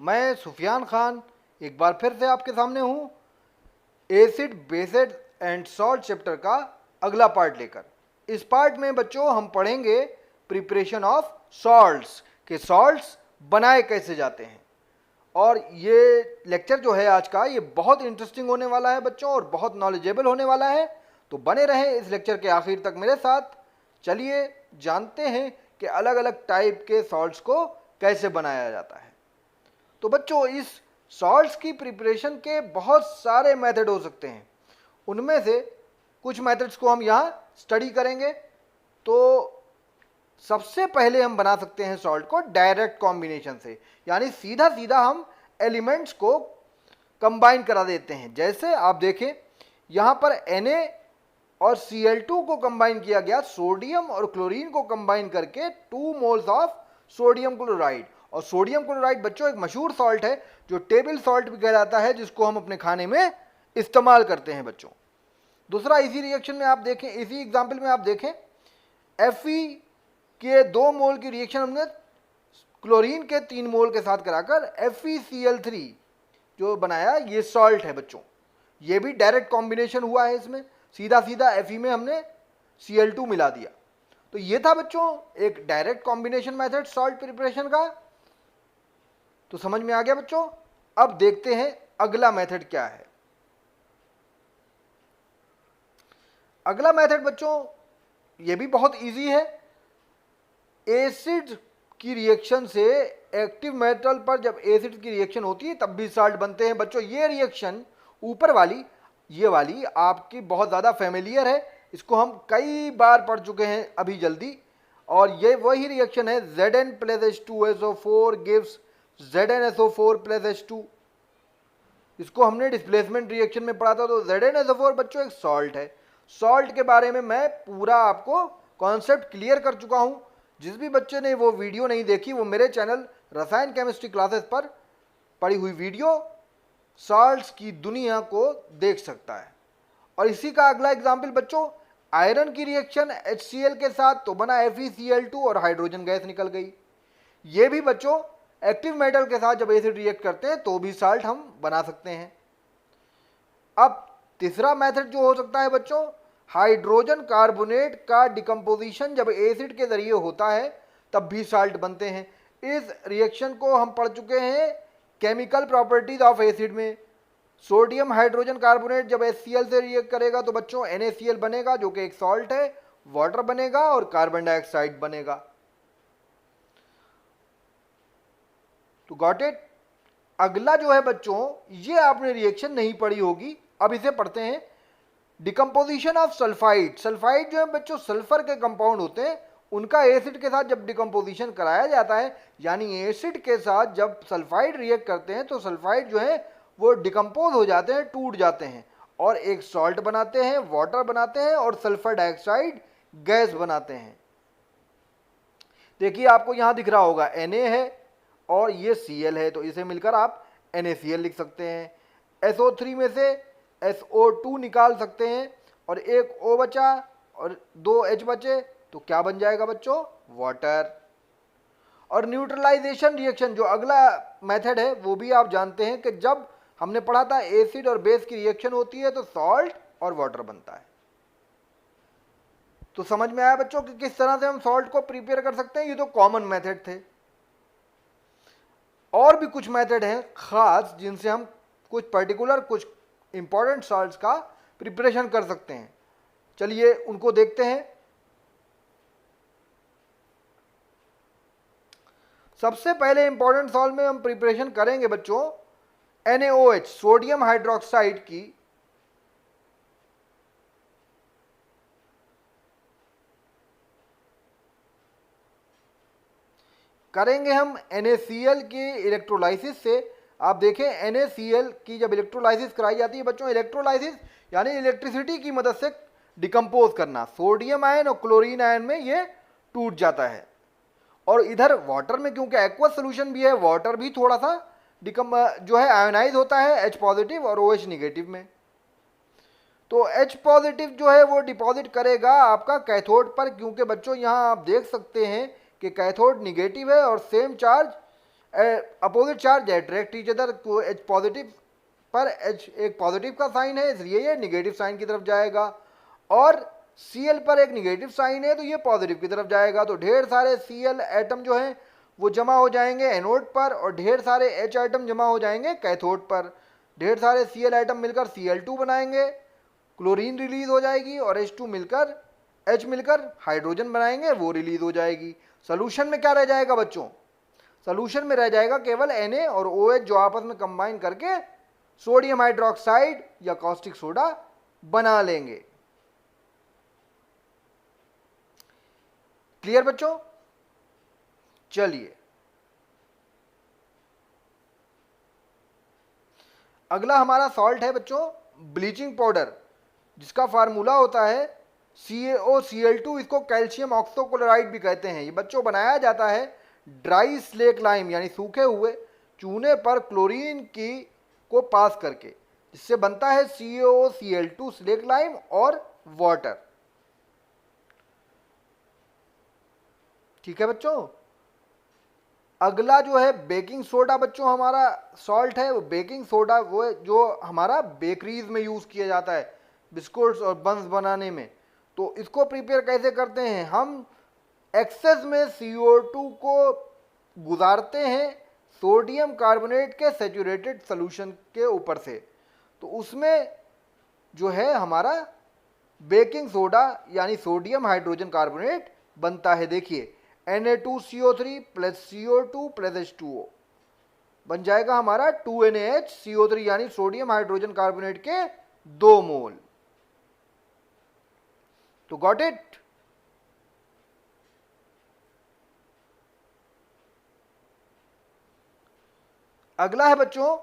मैं सुफियान खान एक बार फिर से आपके सामने हूँ acid based and salt chapter का अगला पार्ट लेकर। इस पार्ट में बच्चों हम पढ़ेंगे प्रिपरेशन ऑफ सॉल्ट्स के सॉल्ट्स बनाए कैसे जाते हैं। और ये लेक्चर जो है आज का ये बहुत इंटरेस्टिंग होने वाला है बच्चों और बहुत नॉलेजेबल होने वाला है। तो बने रहें इस लेक्चर के आखिर तक मेरे साथ। चलिए जानते हैं कि अलग अलग टाइप के सॉल्ट्स को कैसे बनाया जाता है। तो बच्चों इस सॉल्ट्स की प्रिपरेशन के बहुत सारे मेथड हो सकते हैं, उनमें से कुछ मेथड्स को हम यहाँ स्टडी करेंगे। तो सबसे पहले हम बना सकते हैं सॉल्ट को डायरेक्ट कॉम्बिनेशन से, यानी सीधा सीधा हम एलिमेंट्स को कंबाइन करा देते हैं। जैसे आप देखें यहाँ पर Na और Cl2 को कंबाइन किया गया, सोडियम और क्लोरीन को कंबाइन करके 2 मोल्स ऑफ सोडियम क्लोराइड। और सोडियम क्लोराइड बच्चों एक मशहूर सॉल्ट है जो टेबल सॉल्ट भी कहा जाता है, जिसको हम अपने खाने में इस्तेमाल करते हैं बच्चों। दूसरा इसी रिएक्शन में आप देखें, इसी एग्जाम्पल में आप देखें Fe के 2 मोल की रिएक्शन हमने क्लोरीन के 3 मोल के साथ कराकर FeCl3 जो बनाया, ये सॉल्ट है बच्चों। ये भी डायरेक्ट कॉम्बिनेशन हुआ है, इसमें सीधा सीधा Fe में हमने Cl2 मिला दिया। तो ये था बच्चों एक direct combination method salt preparation का। तो समझ में आ गया बच्चों। अब देखते हैं अगला मेथड क्या है। अगला मेथड बच्चों ये भी बहुत इजी है। एसिड की रिएक्शन से एक्टिव मेटल पर जब एसिड की रिएक्शन होती है तब भी साल्ट बनते हैं बच्चों। ये रिएक्शन ऊपर वाली, ये वाली आपकी बहुत ज़्यादा फेमिलियर है, इसको हम कई बार पढ़ चुके हैं अभी जल्दी। और ये वही रिएक्शन है Zn + H2SO4 gives ZnSO4 + H2। इसको हमने डिस्प्लेसमेंट रिएक्शन में पढ़ा था। तो ZnSO4 बच्चों एक सॉल्ट है। सॉल्ट के बारे में मैं पूरा आपको कॉन्सेप्ट क्लियर कर चुका हूँ। जिस भी बच्चे ने वो वीडियो नहीं देखी वो मेरे चैनल रसायन केमिस्ट्री क्लासेस पर पड़ी हुई वीडियो सॉल्ट्स की दुनिया को देख सकता है। और इसी का अगला एग्जाम्पल बच्चों आयरन की रिएक्शन HCl के साथ, तो बना FeCl2 और हाइड्रोजन गैस निकल गई। ये भी बच्चों एक्टिव मेटल के साथ जब एसिड रिएक्ट करते हैं तो भी साल्ट हम बना सकते हैं। अब तीसरा मेथड जो हो सकता है बच्चों, हाइड्रोजन कार्बोनेट का डिकम्पोजिशन जब एसिड के जरिए होता है तब भी साल्ट बनते हैं। इस रिएक्शन को हम पढ़ चुके हैं केमिकल प्रॉपर्टीज ऑफ एसिड में। सोडियम हाइड्रोजन कार्बोनेट जब HCl से रिएक्ट करेगा तो बच्चों NaCl बनेगा जो कि एक सॉल्ट है, वाटर बनेगा और कार्बन डाइऑक्साइड बनेगा। तो गॉट इट। अगला जो है बच्चों ये आपने रिएक्शन नहीं पढ़ी होगी, अब इसे पढ़ते हैं। Decomposition of sulphide. सल्फाइड जो है बच्चों सल्फर के कंपाउंड होते हैं, उनका एसिड के साथ जब डिकम्पोजिशन कराया जाता है, यानी एसिड के साथ जब सल्फाइड रिएक्ट करते हैं तो सल्फाइड जो है वो डिकम्पोज हो जाते हैं, टूट जाते हैं और एक सॉल्ट बनाते हैं, वाटर बनाते हैं और सल्फर डाइऑक्साइड गैस बनाते हैं। देखिए आपको यहां दिख रहा होगा Na है और ये Cl है, तो इसे मिलकर आप NaCl लिख सकते हैं। SO3 में से SO2 निकाल सकते हैं और एक O बचा और 2 H बचे, तो क्या बन जाएगा बच्चों, वाटर। और न्यूट्रलाइजेशन रिएक्शन जो अगला मेथड है वो भी आप जानते हैं कि जब हमने पढ़ा था एसिड और बेस की रिएक्शन होती है तो सॉल्ट और वाटर बनता है। तो समझ में आया बच्चों कि किस तरह से हम सॉल्ट को प्रिपेयर कर सकते हैं। ये तो कॉमन मेथड थे। और भी कुछ मेथड हैं खास जिनसे हम कुछ पर्टिकुलर कुछ इंपॉर्टेंट सॉल्ट्स का प्रिपरेशन कर सकते हैं। चलिए उनको देखते हैं। सबसे पहले इंपॉर्टेंट सॉल्ट में हम प्रिपरेशन करेंगे बच्चों NaOH सोडियम हाइड्रोक्साइड की। करेंगे हम NaCl के इलेक्ट्रोलाइसिस से। आप देखें NaCl की जब इलेक्ट्रोलाइसिस कराई जाती है बच्चों, इलेक्ट्रोलाइसिस यानी इलेक्ट्रिसिटी की मदद से डिकम्पोज करना, सोडियम आयन और क्लोरीन आयन में ये टूट जाता है। और इधर वाटर में क्योंकि एक्वस सोल्यूशन भी है, वाटर भी थोड़ा सा जो है आयोनाइज होता है H पॉजिटिव और OH निगेटिव में। तो H पॉजिटिव जो है वो डिपॉजिट करेगा आपका कैथोड पर, क्योंकि बच्चों यहाँ आप देख सकते हैं कि कैथोड निगेटिव है और same charge opposite charge attract each other, को H पॉजिटिव पर H एक पॉजिटिव का साइन है इसलिए ये निगेटिव साइन की तरफ जाएगा, और Cl पर एक निगेटिव साइन है तो ये पॉजिटिव की तरफ जाएगा। तो ढेर सारे Cl एटम जो हैं वो जमा हो जाएंगे एनोड पर, और ढेर सारे H एटम जमा हो जाएंगे कैथोड पर। ढेर सारे Cl एटम मिलकर Cl2 बनाएंगे, क्लोरीन रिलीज हो जाएगी, और H2 मिलकर H मिलकर हाइड्रोजन बनाएंगे, वो रिलीज हो जाएगी। सोल्यूशन में क्या रह जाएगा बच्चों? सोल्यूशन में रह जाएगा केवल Na और OH जो आपस में कंबाइन करके सोडियम हाइड्रोक्साइड या कॉस्टिक सोडा बना लेंगे। क्लियर बच्चों? चलिए अगला हमारा सॉल्ट है बच्चों ब्लीचिंग पाउडर, जिसका फार्मूला होता है CaOCl2, इसको कैल्शियम ऑक्सोक्लोराइड भी कहते हैं। ये बच्चों बनाया जाता है ड्राई स्लेक लाइम यानी सूखे हुए चूने पर क्लोरीन की को पास करके, जिससे बनता है CaOCl2 स्लेक लाइम और वाटर। ठीक है बच्चों। अगला जो है बेकिंग सोडा बच्चों हमारा सॉल्ट है। वो बेकिंग सोडा वो है जो हमारा बेकरीज में यूज किया जाता है बिस्कुट्स और बंस बनाने में। तो इसको प्रिपेयर कैसे करते हैं? हम एक्सेस में CO2 को गुजारते हैं सोडियम कार्बोनेट के सैचुरेटेड सॉल्यूशन के ऊपर से, तो उसमें जो है हमारा बेकिंग सोडा यानी सोडियम हाइड्रोजन कार्बोनेट बनता है। देखिए Na2CO3 plus CO2 plus H2O बन जाएगा हमारा 2NaHCO3 यानी सोडियम हाइड्रोजन कार्बोनेट के 2 मोल। तो गॉट इट? अगला है बच्चों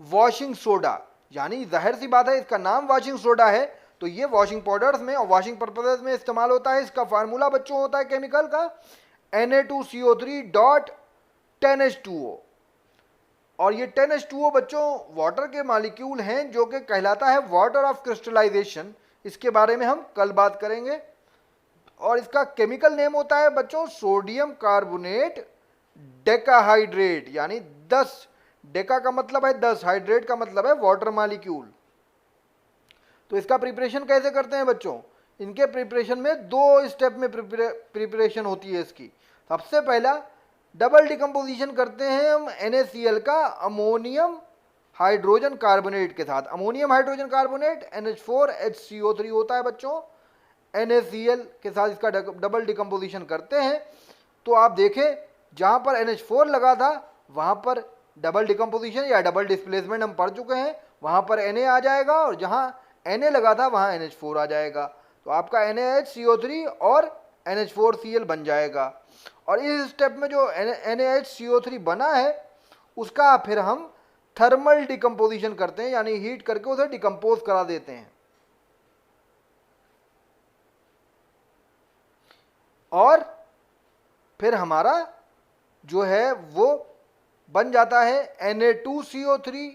वॉशिंग सोडा, यानी जाहिर सी बात है इसका नाम वॉशिंग सोडा है तो ये वॉशिंग पाउडर्स में और वॉशिंग पर्पसेस में इस्तेमाल होता है। इसका फार्मूला बच्चों होता है केमिकल का Na2CO3.10H2O, और ये 10H2O बच्चों वाटर के मॉलिक्यूल हैं जो कि कहलाता है वाटर ऑफ क्रिस्टलाइजेशन। इसके बारे में हम कल बात करेंगे। और इसका केमिकल नेम होता है बच्चों सोडियम कार्बोनेट डेकाहाइड्रेट, यानी 10 डेका का मतलब है 10, हाइड्रेट का मतलब है वाटर मॉलिक्यूल। तो इसका प्रिपरेशन कैसे करते हैं बच्चों? इनके प्रिपरेशन में 2 स्टेप में प्रिपरेशन होती है इसकी। सबसे पहला डबल डिकम्पोजिशन करते हैं हम NaCl का अमोनियम हाइड्रोजन कार्बोनेट के साथ। अमोनियम हाइड्रोजन कार्बोनेट NH4HCO3 होता है बच्चों। NaCl के साथ इसका डबल डिकम्पोजिशन करते हैं तो आप देखें जहां पर NH4 लगा था वहां पर डबल डिकम्पोजिशन या डबल डिस्प्लेसमेंट हम पढ़ चुके हैं, वहां पर Na आ जाएगा, और जहां Na लगा था वहां NH4 आ जाएगा। तो आपका NaHCO3 और NH4Cl बन जाएगा। और इस स्टेप में जो NaHCO3 बना है उसका फिर हम थर्मल डिकम्पोजिशन करते हैं, यानी हीट करके उसे डिकम्पोज करा देते हैं, और फिर हमारा जो है वो बन जाता है Na2CO3,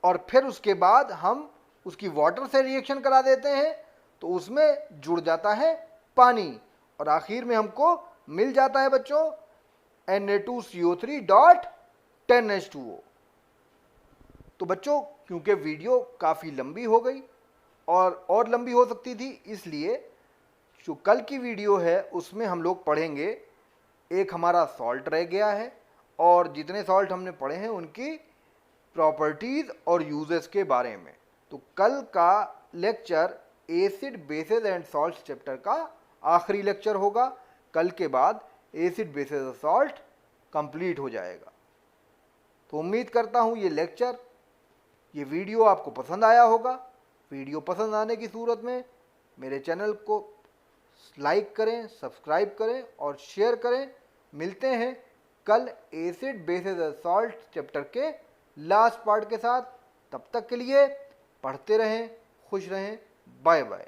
और फिर उसके बाद हम उसकी वाटर से रिएक्शन करा देते हैं तो उसमें जुड़ जाता है पानी, और आखिर में हमको मिल जाता है बच्चों Na2CO3.10H2O। तो बच्चों क्योंकि वीडियो काफ़ी लंबी हो गई और लंबी हो सकती थी, इसलिए जो कल की वीडियो है उसमें हम लोग पढ़ेंगे, एक हमारा सॉल्ट रह गया है और जितने सॉल्ट हमने पढ़े हैं उनकी प्रॉपर्टीज़ और यूजेस के बारे में। तो कल का lecture acid bases and salts chapter का आखिरी लेक्चर होगा। कल के बाद एसिड बेसेस और सॉल्ट कंप्लीट हो जाएगा। तो उम्मीद करता हूँ ये वीडियो आपको पसंद आया होगा। वीडियो पसंद आने की सूरत में मेरे चैनल को लाइक करें, सब्सक्राइब करें और शेयर करें। मिलते हैं कल एसिड बेसेस और सॉल्ट चैप्टर के लास्ट पार्ट के साथ। तब तक के लिए पढ़ते रहें, खुश रहें, बाय बाय।